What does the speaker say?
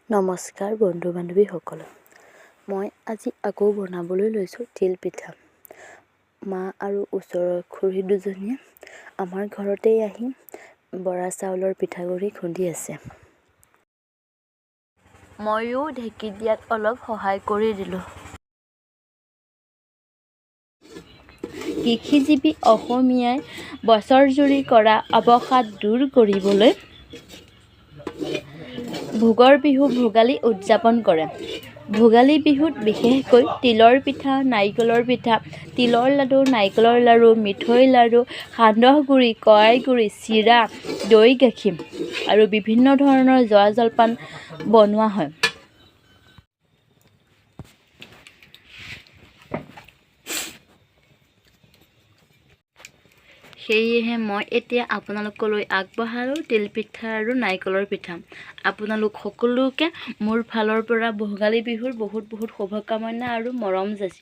নমস্কাৰ বন্ধু বান্ধৱীসকল, মই আজি আকৌ বনাবলৈ লৈছোঁ তিল পিঠা। মা আৰু ওচৰৰ খুৰী দুজনীয়ে আমাৰ ঘৰতেই আহি বৰা চাউলৰ পিঠাগুড়ি খুন্দি আছে। ময়ো ঢেঁকী দিয়াত অলপ সহায় কৰি দিলোঁ। কৃষিজীৱী অসমীয়াই বছৰজুৰি কৰা অৱসাদ দূৰ কৰিবলৈ ভোগৰ বিহু ভোগালী উদযাপন কৰে। ভোগালী বিহুত বিশেষকৈ তিলৰ পিঠা, নাৰিকলৰ পিঠা, তিলৰ লাড়ু, নাৰিকলৰ লাড়ু, মিঠৈ লাড়ু, সান্দহ গুড়ি, কৰাই গুড়ি, চিৰা, দৈ গাখীৰ আৰু বিভিন্ন ধৰণৰ জা জলপান বনোৱা হয়। সেয়েহে মই এতিয়া আপোনালোকলৈ আগবঢ়ালোঁ তিল পিঠা আৰু নাৰিকলৰ পিঠা। আপোনালোক সকলোকে মোৰ ফালৰ পৰা ভোগালী বিহুৰ বহুত শুভকামনা আৰু মৰম যাচিছোঁ।